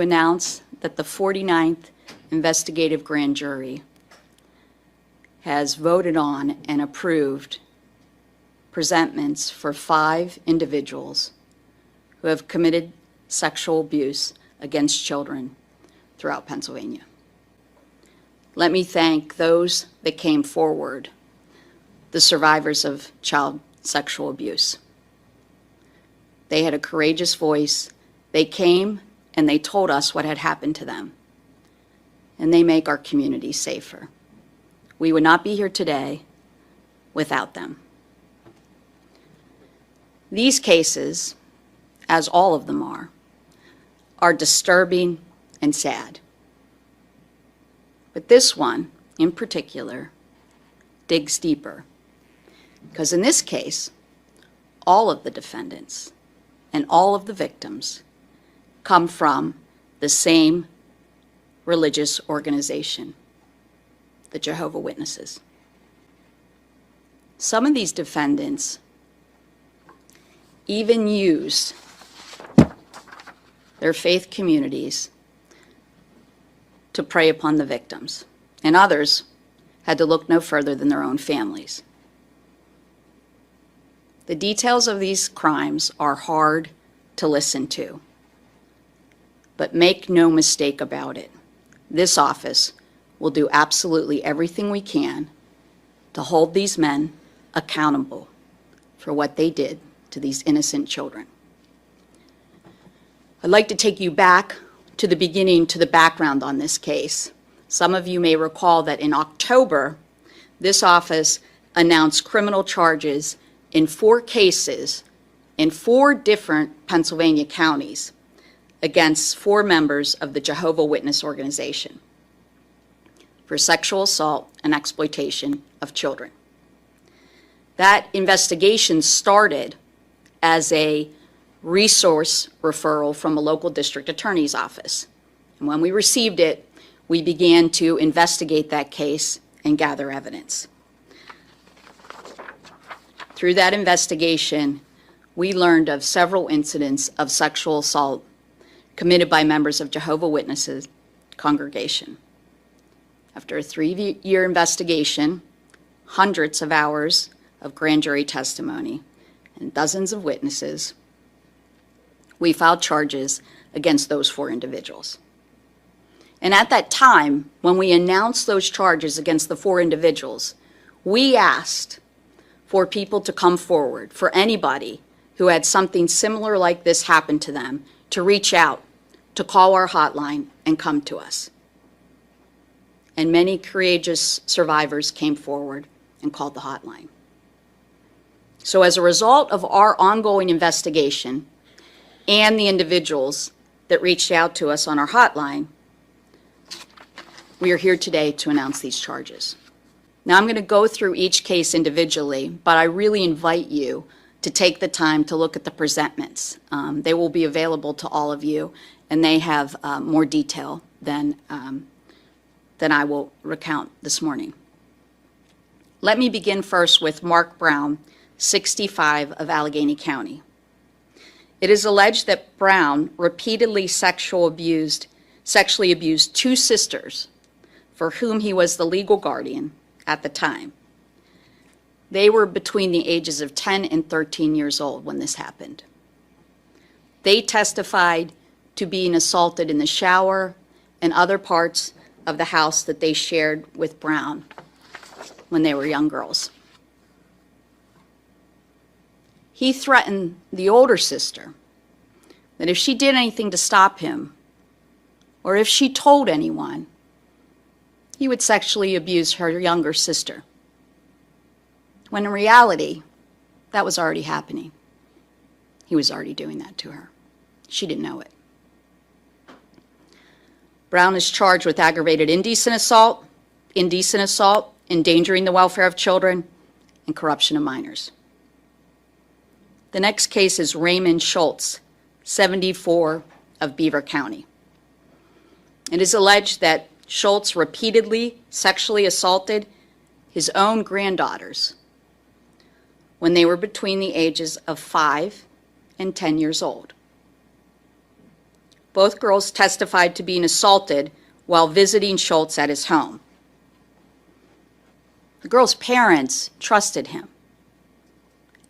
Announce that the 49th investigative grand jury has voted on and approved presentments for 5 individuals who have committed sexual abuse against children throughout Pennsylvania. Let me thank those that came forward, the survivors of child sexual abuse. They had a courageous voice. They came and they told us what had happened to them. And they make our community safer. We would not be here today without them. These cases, as all of them are disturbing and sad. But this one, in particular, digs deeper. Because in this case, all of the defendants and all of the victims come from the same religious organization, the Jehovah's Witnesses. Some of these defendants even used their faith communities to prey upon the victims, and others had to look no further than their own families. The details of these crimes are hard to listen to, but make no mistake about it. This office will do absolutely everything we can to hold these men accountable for what they did to these innocent children. I'd like to take you back to the beginning, to the background on this case. Some of you may recall that in October, this office announced criminal charges in 4 cases in 4 different Pennsylvania counties against 4 members of the Jehovah's Witness organization for sexual assault and exploitation of children. That investigation started as a resource referral from a local district attorney's office. And when we received it, we began to investigate that case and gather evidence. Through that investigation, we learned of several incidents of sexual assault committed by members of Jehovah's Witnesses congregation. After a 3-year investigation, hundreds of hours of grand jury testimony, and dozens of witnesses, we filed charges against those 4 individuals. And at that time, when we announced those charges against the 4 individuals, we asked for people to come forward, for anybody who had something similar like this happen to them, to reach out, to call our hotline and come to us. And many courageous survivors came forward and called the hotline. So as a result of our ongoing investigation and the individuals that reached out to us on our hotline, we are here today to announce these charges. Now I'm going to go through each case individually, but I really invite you to take the time to look at the presentments. They will be available to all of you, and they have more detail than I will recount this morning. Let me begin first with Mark Brown, 65, of Allegheny County. It is alleged that Brown repeatedly sexually abused 2 sisters for whom he was the legal guardian at the time. They were between the ages of 10 and 13 years old when this happened. They testified to being assaulted in the shower and other parts of the house that they shared with Brown when they were young girls. He threatened the older sister that if she did anything to stop him, or if she told anyone, he would sexually abuse her younger sister. When in reality, that was already happening. He was already doing that to her. She didn't know it. Brown is charged with aggravated indecent assault, endangering the welfare of children, and corruption of minors. The next case is Raymond Schultz, 74, of Beaver County. It is alleged that Schultz repeatedly sexually assaulted his own granddaughters when they were between the ages of 5 and 10 years old. both girls testified to being assaulted while visiting Schultz at his home. The girls' parents trusted him,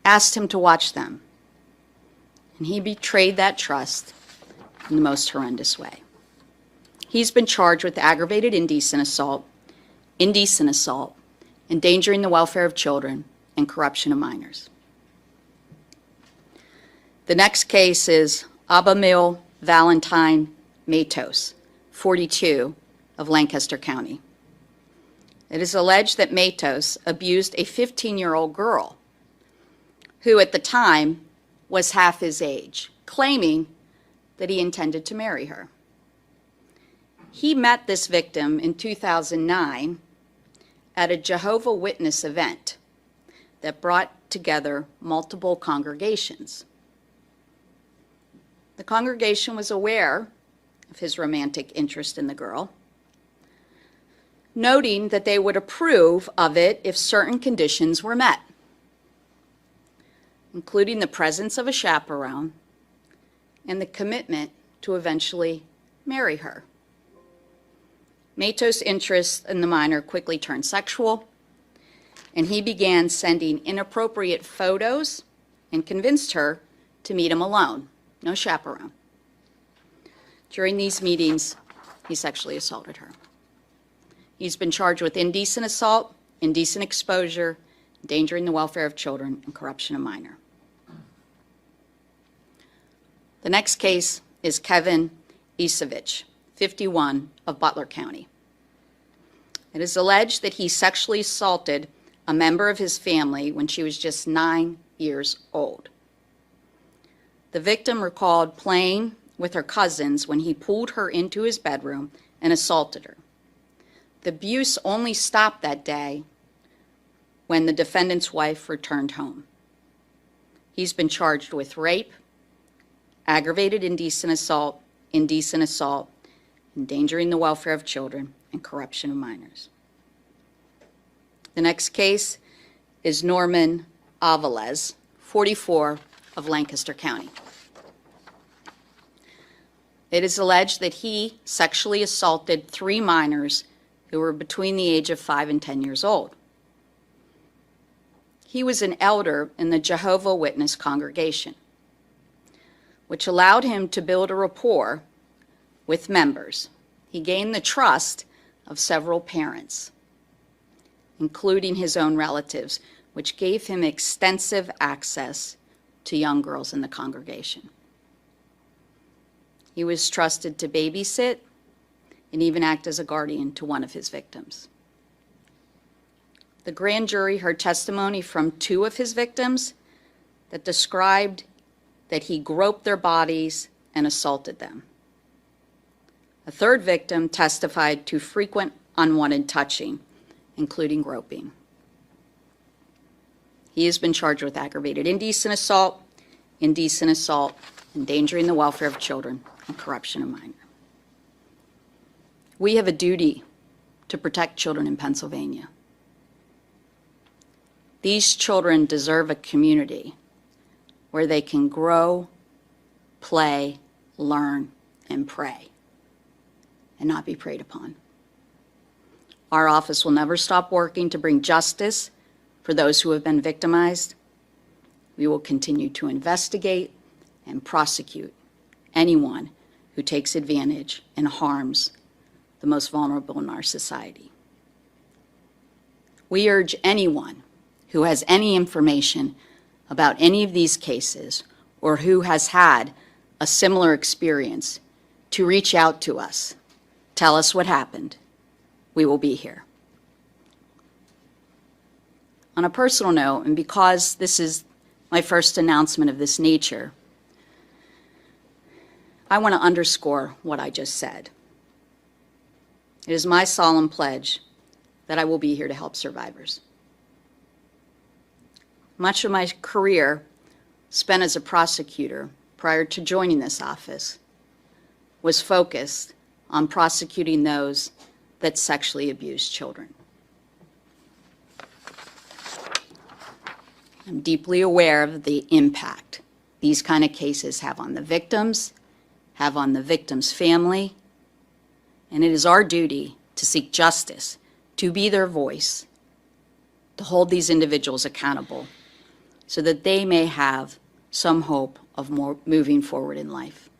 asked him to watch them, and he betrayed that trust in the most horrendous way. He's been charged with aggravated indecent assault, endangering the welfare of children, and corruption of minors. The next case is Abamil Valentine Matos, 42, of Lancaster County. It is alleged that Matos abused a 15-year-old girl who at the time was half his age, claiming that he intended to marry her. He met this victim in 2009 at a Jehovah's Witness event that brought together multiple congregations. The congregation was aware of his romantic interest in the girl, noting that they would approve of it if certain conditions were met, including the presence of a chaperone and the commitment to eventually marry her. Matos' interest in the minor quickly turned sexual, and he began sending inappropriate photos and convinced her to meet him alone, no chaperone. During these meetings, he sexually assaulted her. He's been charged with indecent assault, indecent exposure, endangering the welfare of children, and corruption of minor. The next case is Kevin Isevich, 51, of Butler County. It is alleged that he sexually assaulted a member of his family when she was just 9 years old. The victim recalled playing with her cousins when he pulled her into his bedroom and assaulted her. The abuse only stopped that day when the defendant's wife returned home. He's been charged with rape, aggravated indecent assault, endangering the welfare of children, and corruption of minors. The next case is Norman Aviles, 44, of Lancaster County. It is alleged that he sexually assaulted 3 minors who were between the age of 5 and 10 years old. He was an elder in the Jehovah's Witness congregation, which allowed him to build a rapport with members. He gained the trust of several parents, including his own relatives, which gave him extensive access to young girls in the congregation. He was trusted to babysit and even act as a guardian to one of his victims. The grand jury heard testimony from 2 of his victims that described that he groped their bodies and assaulted them. A 3rd victim testified to frequent unwanted touching, including groping. He has been charged with aggravated indecent assault, endangering the welfare of children, and corruption of minor. We have a duty to protect children in Pennsylvania. These children deserve a community where they can grow, play, learn, and pray, and not be preyed upon. Our office will never stop working to bring justice for those who have been victimized. We will continue to investigate and prosecute anyone who takes advantage and harms the most vulnerable in our society. We urge anyone who has any information about any of these cases or who has had a similar experience to reach out to us. Tell us what happened. We will be here. On a personal note, and because this is my first announcement of this nature, I want to underscore what I just said. It is my solemn pledge that I will be here to help survivors. Much of my career spent as a prosecutor prior to joining this office was focused on prosecuting those that sexually abuse children. I'm deeply aware of the impact these kind of cases have on the victims, have on the victim's family, and it is our duty to seek justice, to be their voice, to hold these individuals accountable so that they may have some hope of moving forward in life.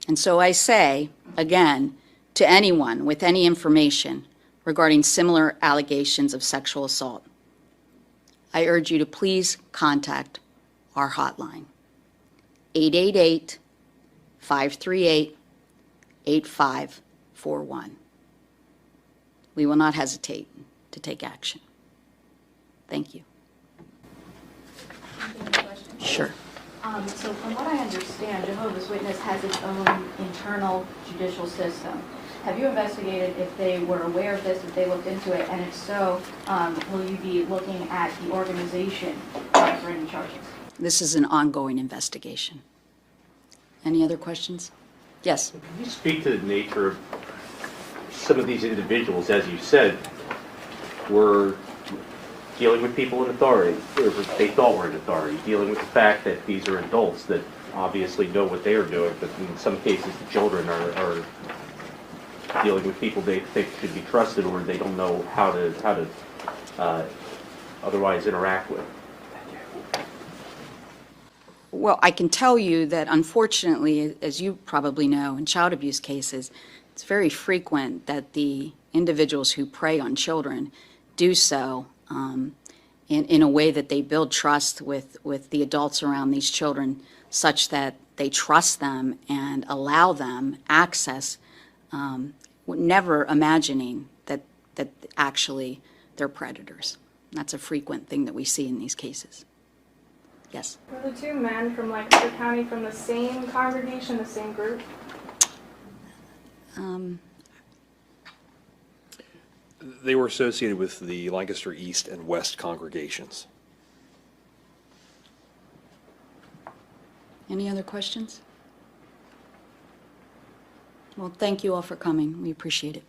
And so I say, again, to anyone with any information regarding similar allegations of sexual assault, I urge you to please contact our hotline, 888-538-8541. We will not hesitate to take action. Thank you. Any questions? Sure. So from what I understand, Jehovah's Witness has its own internal judicial system. Have you investigated if they were aware of this, if they looked into it, and if so, will you be looking at the organization for any charges? This is an ongoing investigation. Any other questions? Yes. Can you speak to the nature of some of these individuals, as you said, were dealing with people in authority, or they thought were in authority, dealing with the fact that these are adults that obviously know what they are doing, but in some cases the children are dealing with people they think should be trusted or they don't know how to otherwise interact with. Well, I can tell you that unfortunately, as you probably know, in child abuse cases, it's very frequent that the individuals who prey on children do so in a way that they build trust with the adults around these children such that they trust them and allow them access, never imagining that actually they're predators. That's a frequent thing that we see in these cases. Yes? Were the two men from Lancaster County from the same congregation, the same group? They were associated with the Lancaster East and West congregations. Any other questions? Well, thank you all for coming. We appreciate it.